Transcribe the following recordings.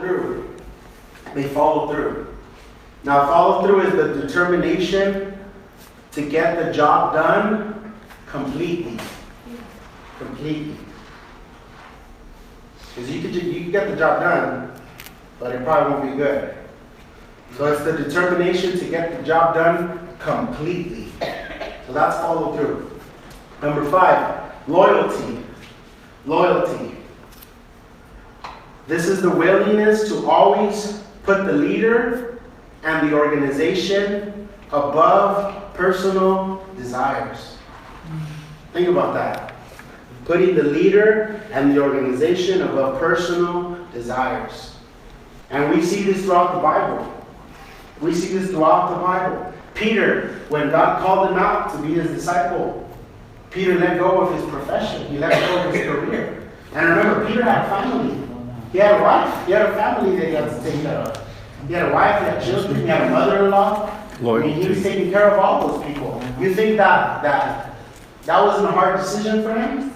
through. They follow through. Now, follow through is the determination to get the job done completely. Completely. Because you can get the job done, but it probably won't be good. So it's the determination to get the job done completely. So that's follow through. Number 5, loyalty. Loyalty. This is the willingness to always put the leader and the organization above personal desires. Think about that. Putting the leader and the organization above personal desires. And we see this throughout the Bible. We see this throughout the Bible. Peter, when God called him out to be his disciple, Peter let go of his profession. He let go of his career. And remember, Peter had a family. He had a wife. He had a family that he had to take care of. He had a wife, he had children, he had a mother-in-law. I mean, he was taking care of all those people. You think that wasn't a hard decision for him?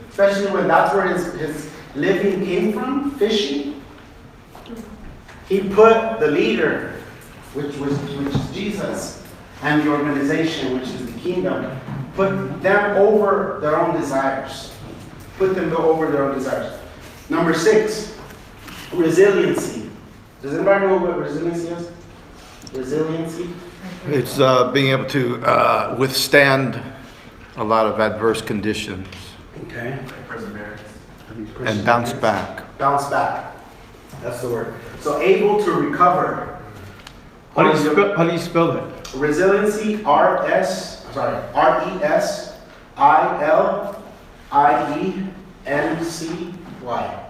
Especially when that's where his living came from, fishing. He put the leader, which is Jesus, and the organization, which is the kingdom, put them over their own desires. Put them over their own desires. Number 6, resiliency. Does anybody know what resiliency is? Resiliency? It's being able to withstand a lot of adverse conditions. Okay. Perseverance. And bounce back. Bounce back. That's the word. So able to recover. How do you spell that? Resiliency, R-E-S-I-L-I-E-N-C-Y.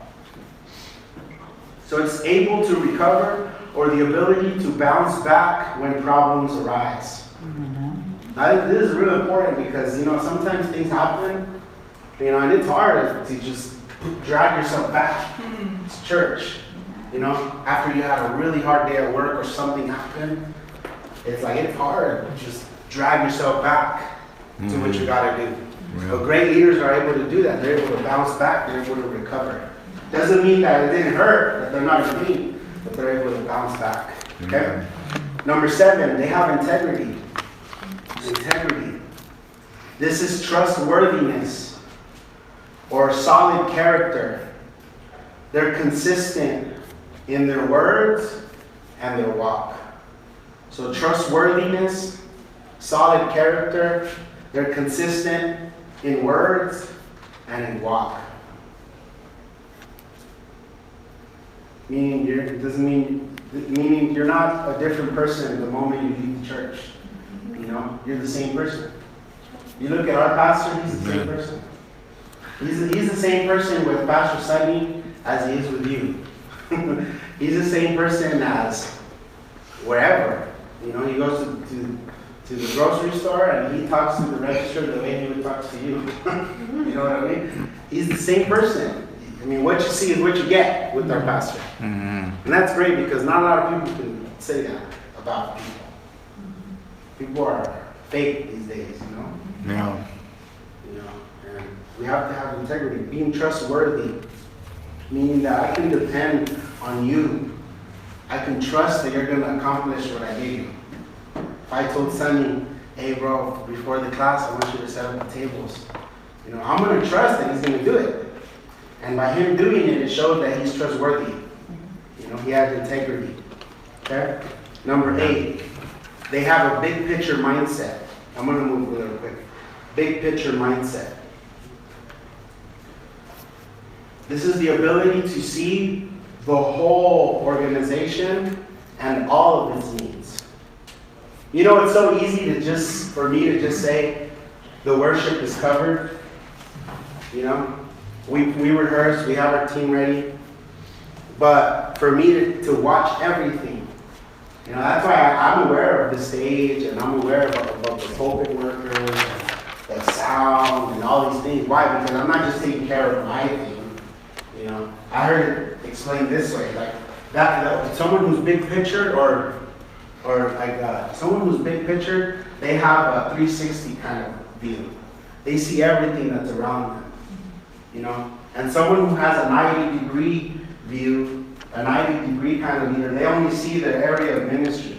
So it's able to recover, or the ability to bounce back when problems arise. Now, this is really important because, sometimes things happen, and it's hard to just drag yourself back to church. After you had a really hard day at work or something happened, it's hard to just drag yourself back to what you got to do. Yeah. But great leaders are able to do that. They're able to bounce back. They're able to recover. Doesn't mean that it didn't hurt, that they're not in pain, but they're able to bounce back. Okay? Number 7, they have integrity. Integrity. This is trustworthiness or solid character. They're consistent in their words and their walk. So trustworthiness, solid character, they're consistent in words and in walk. Meaning you're not a different person the moment you leave the church. You're the same person. You look at our pastor, he's the same person. He's the same person with Pastor Sunny as he is with you. He's the same person as wherever. He goes to the grocery store and he talks to the register the way he would talk to you. You know what I mean? He's the same person. What you see is what you get with our pastor. And that's great because not a lot of people can say that about people. People are fake these days, Yeah. And we have to have integrity. Being trustworthy, meaning that I can depend on you. I can trust that you're going to accomplish what I gave you. If I told Sunny, hey bro, before the class, I want you to set up the tables. I'm going to trust that he's going to do it. And by him doing it, it showed that he's trustworthy. He has integrity. Okay? Number 8, they have a big picture mindset. I'm going to move really quick. Big picture mindset. This is the ability to see the whole organization and all of its needs. It's so easy for me to just say, the worship is covered. We rehearse, we have our team ready. But for me to watch everything, that's why I'm aware of the stage and I'm aware of the pulpit workers, and the sound and all these things. Why? Because I'm not just taking care of my thing. I heard it explained this way, that someone who's big picture or someone who's big picture, they have a 360 kind of view. They see everything that's around them. And someone who has a 90-degree view, an Ivy degree kind of leader, they only see the area of ministry.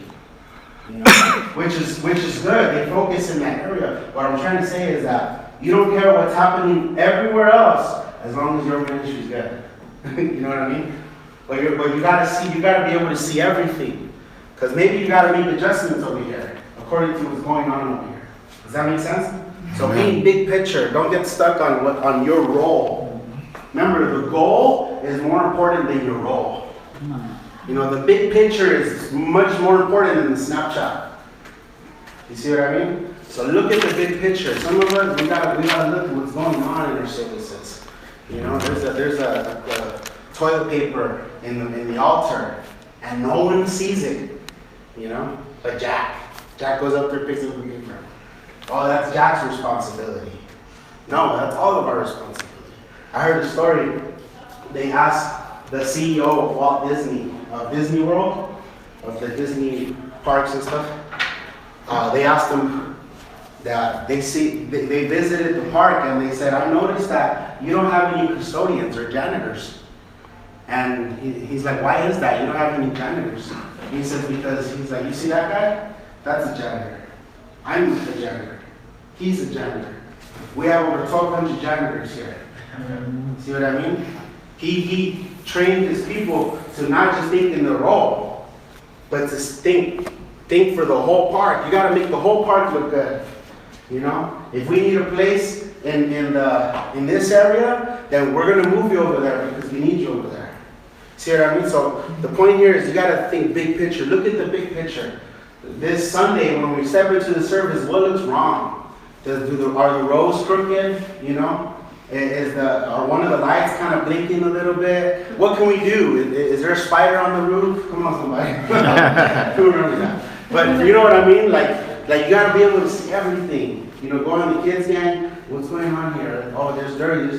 You know, which is good. They focus in that area. What I'm trying to say is that you don't care what's happening everywhere else as long as your ministry is good. You know what I mean? But you gotta see. You gotta be able to see everything, because maybe you gotta make adjustments over here according to what's going on over here. Does that make sense? So being big picture. Don't get stuck on your role. Remember, the goal is more important than your role. You know, the big picture is much more important than the snapshot. You see what I mean? So look at the big picture. Some of us, we gotta look at what's going on in our services. You know, there's a toilet paper in the altar, and no one sees it. You know, but Jack goes up there, picks up the paper. Oh, that's Jack's responsibility. No, that's all of our responsibility. I heard a story. They asked the CEO of Walt Disney, of Disney World, of the Disney parks and stuff. They asked him that they visited the park, and they said, "I noticed that you don't have any custodians or janitors." And he's like, "Why is that? You don't have any janitors?" He says, "Because," he's like, "You see that guy? That's a janitor. I'm the janitor. He's a janitor. We have over 1,200 janitors here." See what I mean? He trained his people to not just think in the role, but to think for the whole park. You got to make the whole park look good. You know, if we need a place in this area, then we're gonna move you over there because we need you over there. See what I mean? So the point here is you got to think big picture. Look at the big picture. This Sunday, when we step into the service, what looks wrong? Are the rows crooked? You know, are one of the lights kind of blinking a little bit? What can we do? Is there a spider on the roof? Come on, somebody. Who remembers that? But you know what I mean? Like you got to be able to see everything. You know, go on the kids' gang. What's going on here? Oh, there's dirt.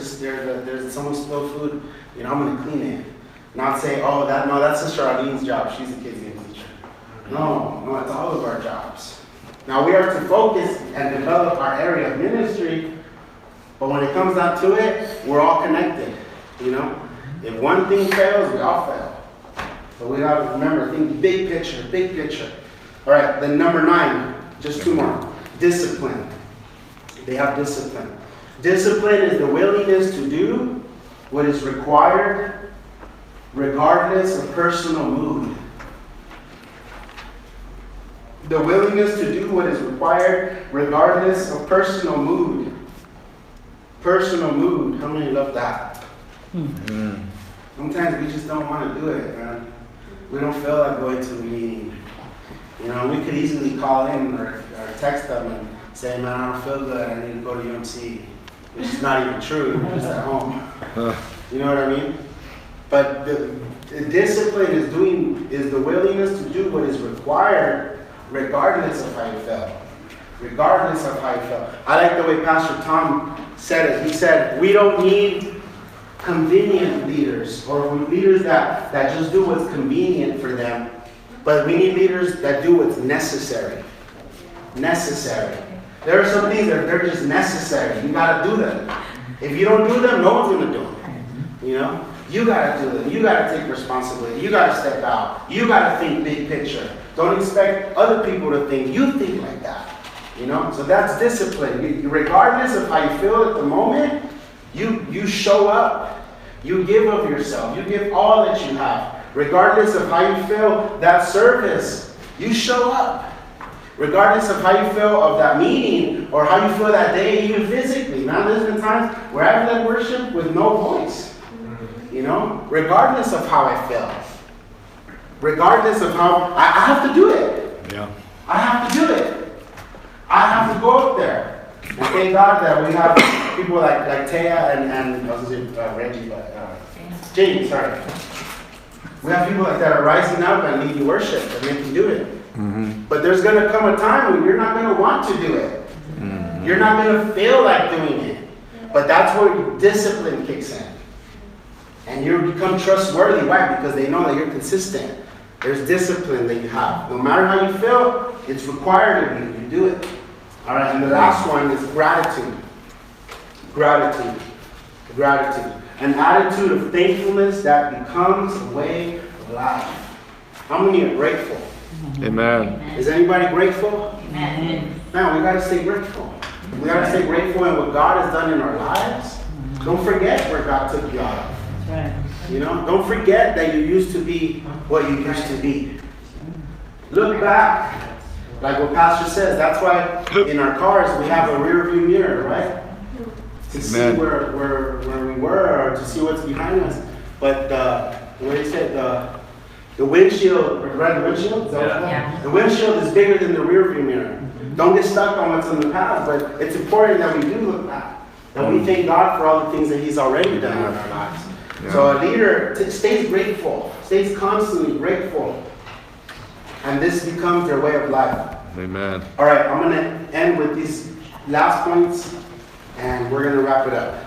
There's someone spilled food. You know, I'm gonna clean it. Not say, oh, that's Sister Arlene's job. She's a kids' game teacher. No, it's all of our jobs. Now we are to focus and develop our area of ministry, but when it comes down to it, we're all connected. You know, if one thing fails, we all fail. So we got to remember, think big picture, big picture. All right, then number 9, just 2 more. Discipline. They have discipline. Discipline is the willingness to do what is required regardless of personal mood. The willingness to do what is required regardless of personal mood. Personal mood. How many love that? Sometimes we just don't want to do it, man. We don't feel like going to the meeting. You know, we could easily call in or text them and say, man, I don't feel good, I need to go to UMC. Which is not even true, we're just at home. You know what I mean? But the discipline is the willingness to do what is required regardless of how you feel. Regardless of how you feel. I like the way Pastor Tom said it. He said, we don't need convenient leaders or leaders that just do what's convenient for them, but we need leaders that do what's necessary. Necessary. There are some things that they're just necessary. You got to do them. If you don't do them, no one's going to do them. You know? You got to do them. You got to take responsibility. You got to step out. You got to think big picture. Don't expect other people to think. You think like that. You know? So that's discipline. Regardless of how you feel at the moment, you show up. You give of yourself. You give all that you have. Regardless of how you feel that service, you show up. Regardless of how you feel of that meeting or how you feel that day, even physically. Man, there's been times where I've led worship with no voice. You know? Regardless of how I feel. Regardless of how, I have to do it. Yeah. I have to do it. I have to go up there. And thank God that we have people like Taya and I was going to say Reggie, but James, sorry. We have people like that are rising up and leading worship and they can do it. Mm-hmm. But there's going to come a time when you're not going to want to do it. Mm-hmm. You're not going to feel like doing it. But that's where discipline kicks in. And you become trustworthy. Why? Because they know that you're consistent. There's discipline that you have. No matter how you feel, it's required of you. You do it. All right, and the last one is gratitude. Gratitude. Gratitude. An attitude of thankfulness that becomes a way life. How many are grateful? Amen. Is anybody grateful? Amen. Man, we gotta stay grateful. We gotta stay grateful in what God has done in our lives. Don't forget where God took you out of. That's right. You know, don't forget that you used to be what you used to be. Look back, like what Pastor says. That's why in our cars we have a rear view mirror, right? To see Amen. where we were, or to see what's behind us. But what he said, the windshield, right? The windshield. Is that what it's called? Yeah. The windshield is bigger than the rear view mirror. Don't get stuck on what's in the past, but it's important that we do look back. That we thank God for all the things that He's already done in our lives. So a leader stays grateful, stays constantly grateful. And this becomes their way of life. Amen. All right, I'm going to end with these last points, and we're going to wrap it up.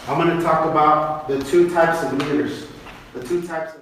I'm going to talk about the two types of leaders. The two types of